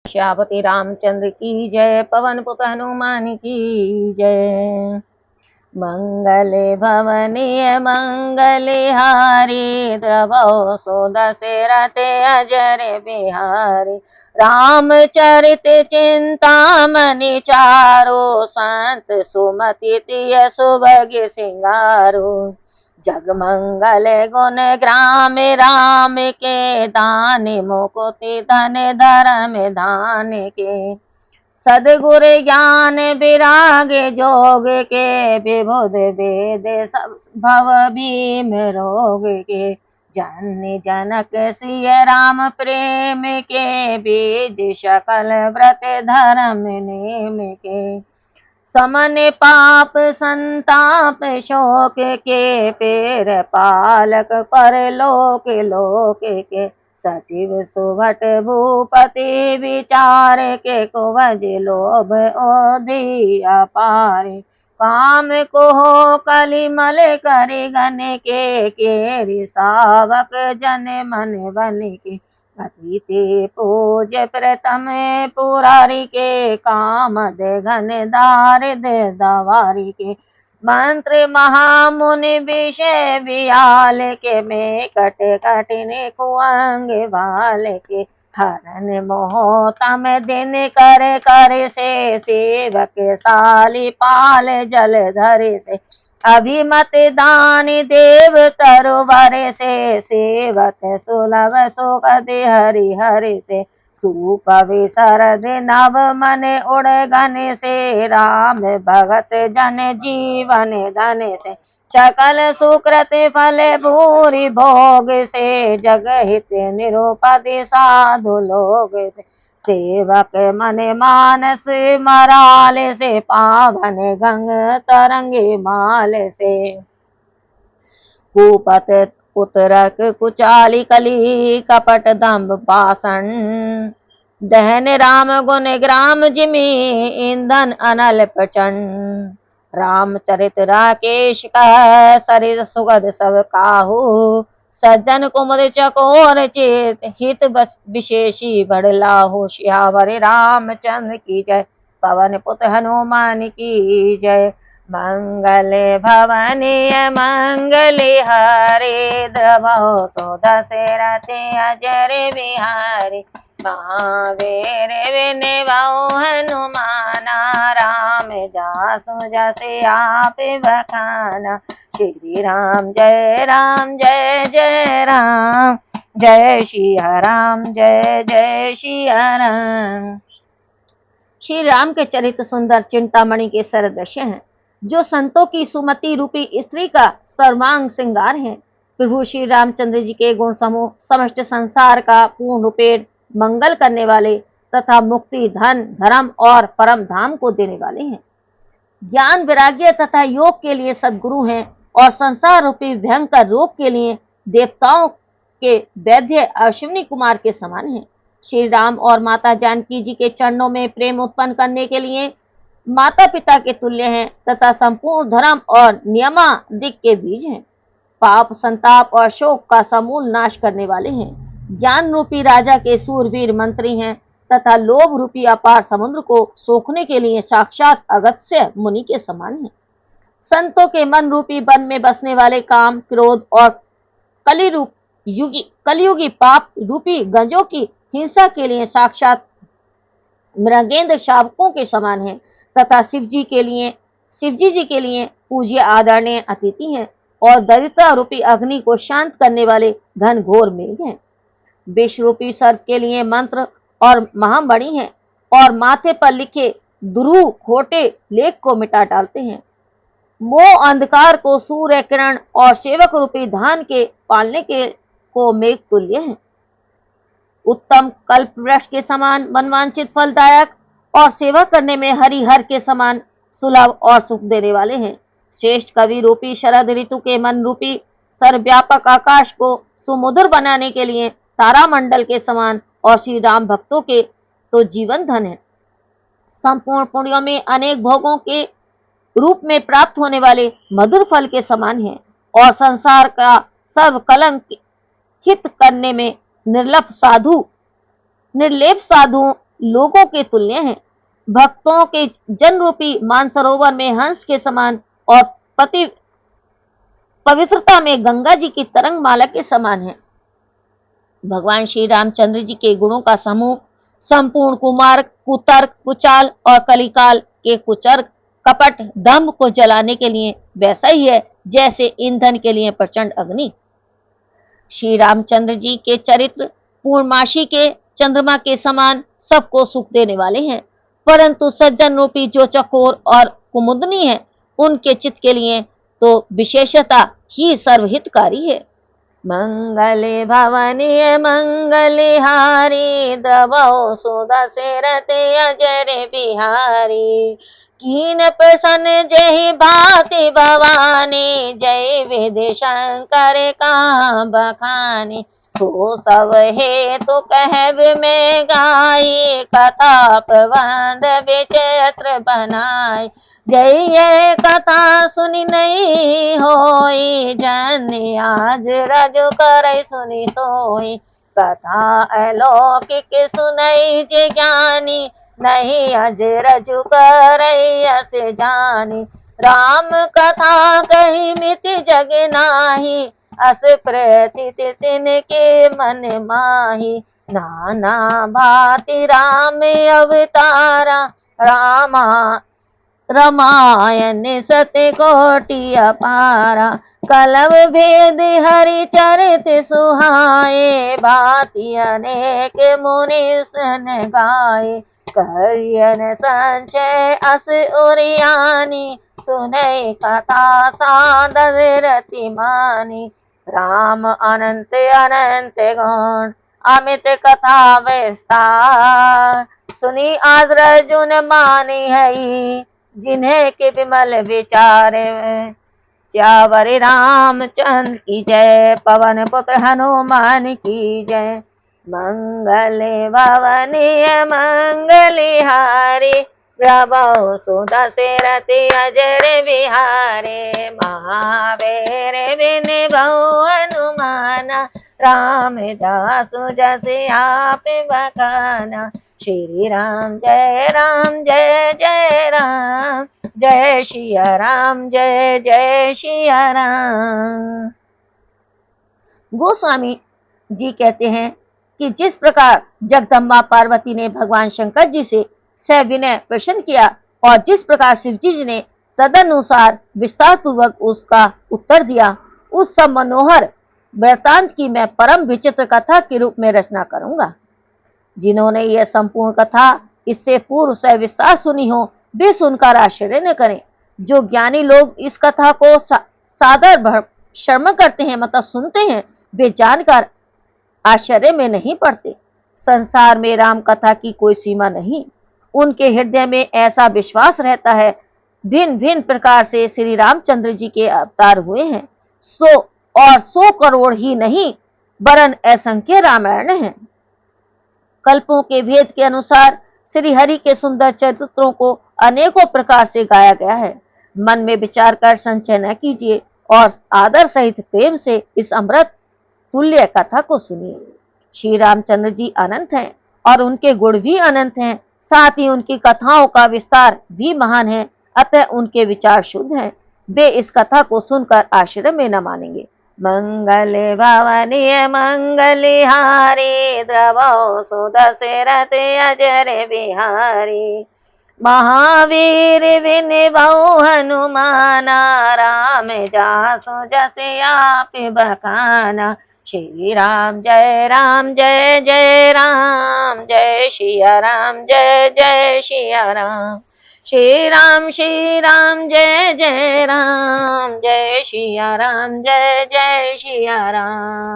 श्यापति रामचंद्र की जय, पवन पुत हनुमान की जय। मंगले भवनीय मंगले हारी, द्रवो सो दशरथे अजर बिहारी। रामचरित चिंतामणि चारो, संत सुमति तिय सुभग सिंगारो। जगमंगल गुण ग्राम राम के, दान मुकुति धन धर्म धान के। सदगुर ज्ञान विराग जोग के, विबुध वेद भव भीम रोग के। जन जनक सिय राम प्रेम के, बीज सकल व्रत धर्म नेम के। समन पाप संताप शोक के, पेर पालक परलोक लोक के। सचिव सुभट भूपति विचार के, कुवज लोभ ओधिया पारे। काम को कलिमल करि गन के, केरि सावक जन मन बन के। अतिथि पूज प्रथम पुरारी के, काम दे घन दारिद्र दवारी के। मंत्र महामुनि विषय वियाल के, में कट कठिन कुअंग भाल के। हरन मोह तम दिन कर कर से, सेवक साली पाल जल धर से। अभिमत दान देव तरुवर से, सेवक सुलभ सुखद हरि हरि से। सुकवि शरद नव मन उड़गन से, राम भगत जन जीवन धन से। सकल सुकृत फल भूरि भोग से, जगहित निरुपति साधु लोग से। सेवक मन मानस मराल से, पावन गंग तरंगे माल से। कुपत उतरक कुचाली कली, कपट दम्भ पाषण। दहन राम गुण ग्राम जिमि, ईंधन अनल प्रचंड। रामचरित राकेश का, सरित सुगध सब काहू। सज्जन कुमुद चकोर चेत, हित बस विशेषी बड़लाहु। श्यावर रामचंद्र की जय, पवन पुत हनुमान की जय। मंगल भवनीय मंगले हारी, द्रवो सो दशरथे अजर बिहारी। महावीर विनवउ हनुमाना, रामदासु जसे आप बखाना। श्री राम जय जय राम, जय सिया राम जय जय सिया राम। श्री राम के चरित्र सुंदर चिंतामणि के सरदृश्य हैं, जो संतों की सुमति रूपी स्त्री का सर्वांग श्रृंगार है। प्रभु श्री रामचंद्र जी के गुण समूह समस्त संसार का पूर्ण रूपेण मंगल करने वाले तथा मुक्ति धन धर्म और परम धाम को देने वाले हैं। ज्ञान वैराग्य तथा योग के लिए सद्गुरु हैं, और संसार रूपी भयंकर रोग के लिए देवताओं के वैद्य अश्विनी कुमार के समान हैं। श्री राम और माता जानकी जी के चरणों में प्रेम उत्पन्न करने के लिए माता पिता के तुल्य हैं, तथा संपूर्ण धर्म और नियमादिक के बीज हैं। पाप संताप और शोक का समूल नाश करने वाले हैं। ज्ञान रूपी राजा के सूरवीर मंत्री हैं, तथा लोभ रूपी अपार समुद्र को सोखने के लिए साक्षात अगस्त्य मुनि के समान हैं। संतों के मन रूपी वन में बसने वाले काम क्रोध और कलियुगी पाप रूपी गंजों की हिंसा के लिए साक्षात मृगेंद्र शावकों के समान हैं, तथा शिवजी जी के लिए पूज्य आदरणीय अतिथि हैं, और दरिद्रता रूपी अग्नि को शांत करने वाले घन घोर मेघ हैं। विष रूपी सर्प के लिए मंत्र और महामणि हैं, और माथे पर लिखे दुरूह खोटे लेख को मिटा डालते हैं। मोह अंधकार को सूर्य किरण और सेवक रूपी धान के पालने के को मेघ तुल्य है। उत्तम कल्प वृक्ष के समान मनवांचित फलदायक, और सेवा करने में हरिहर के समान सुलभ और सुख देने वाले हैं। श्रेष्ठ कवि रूपी शरद ऋतु के मन रूपी सर्वव्यापक आकाश को सुमधुर बनाने के लिए तारामंडल के समान, और श्री राम भक्तों के तो जीवन धन है। संपूर्ण पुण्यों में अनेक भोगों के रूप में प्राप्त होने वाले मधुर फल के समान है, और संसार का सर्व कलंक हित करने में निर्लेप साधुओं लोगों के तुल्य हैं। भक्तों के जन रूपी मानसरोवर में हंस के समान और पति पवित्रता में गंगा जी की तरंग माला के समान है। भगवान श्री रामचंद्र जी के गुणों का समूह संपूर्ण कुमार्ग, कुतर्क, कुचाल और कलिकाल के कुचर्क, कपट, दंभ को जलाने के लिए वैसा ही है जैसे ईंधन के लिए प्रचंड अग्नि। श्री रामचंद्र जी के चरित्र पूर्णमासी के चंद्रमा के समान सबको सुख देने वाले हैं, परंतु सज्जन रूपी जो चकोर और कुमुदनी है, उनके चित्त के लिए तो विशेषता ही सर्वहितकारी है। मंगले भवनीय मंगलिहारी, द्रवो सुदशरथे अजर बिहारी। कीन प्रसन्न जय भाति भवानी, जय विधि शंकर का बखानी। सो सब हेतु कहब में गाई, कथा प्रबंध विचित्र बनाई। जय कथा सुनी नहीं होई, जन आज रजु करे सुनी सोई। कथा अलौकिक सुनई जे ज्ञानी, नहीं अज रजु करई अस जानी। राम कथा कही मिति जग नाही, अस प्रतीत तिनके मन माही। नाना भांति राम अवतारा, रामायण सत्य कोटि अपारा। कलव भेद हरि चरित सुहाए, भांति अनेक मुनि सन गाए। करियन संचय अस उरियानी, सुनय कथा सादर रति मानी। राम अनंत अनंत गुण, अमित कथा विस्तार। सुनी आज अर्जुन मानी है, जिन्हें के विमल विचारे। च्यावर रामचंद्र की जय, पवन पुत्र हनुमान की जय। मंगल भवनीय मंगलिहारी, द्रवो सुदशरथे अजर बिहारी। महावीर बिन बहु हनुमाना, रामदासु जस आप बखाना। श्री राम जय जय राम, जय सिया राम जय जय सिया राम। गोस्वामी जी कहते हैं कि जिस प्रकार जगदम्बा पार्वती ने भगवान शंकर जी से सविनय प्रश्न किया और जिस प्रकार शिवजी जी ने तदनुसार विस्तार पूर्वक उसका उत्तर दिया, उस सब मनोहर वृतांत की मैं परम विचित्र कथा के रूप में रचना करूंगा। जिन्होंने यह संपूर्ण कथा इससे पूर्व से विस्तार सुनी हो, वे सुनकर आश्चर्य न करें। जो ज्ञानी लोग इस कथा को सादर श्रवण करते हैं, मतलब सुनते हैं, वे जानकर आश्चर्य में नहीं पड़ते। संसार में राम कथा की कोई सीमा नहीं। उनके हृदय में ऐसा विश्वास रहता है, भिन्न भिन्न प्रकार से श्री रामचंद्र जी के अवतार हुए हैं। 100 करोड़ ही नहीं, वरन असंख्य रामायण हैं। कल्पों के भेद के अनुसार श्री हरि के सुंदर चरित्रों को अनेकों प्रकार से गाया गया है। मन में विचार कर संचय न कीजिए और आदर सहित प्रेम से इस अमृत तुल्य कथा को सुनिए। श्री रामचंद्र जी अनंत हैं और उनके गुण भी अनंत हैं, साथ ही उनकी कथाओं का विस्तार भी महान है, अतः उनके विचार शुद्ध हैं। वे इस कथा को सुनकर आश्चर्य में न मानेंगे। मंगल भवनीय मंगलिहारी, द्रवो सुदशरथे अजर बिहारी। महावीर बिन बहु हनुमाना, रामदासु जस आप बखाना। श्री राम जय जय राम, जय सिया राम जय जय सिया राम। श्री राम जय जय राम, जय सिया राम जय जय सिया राम।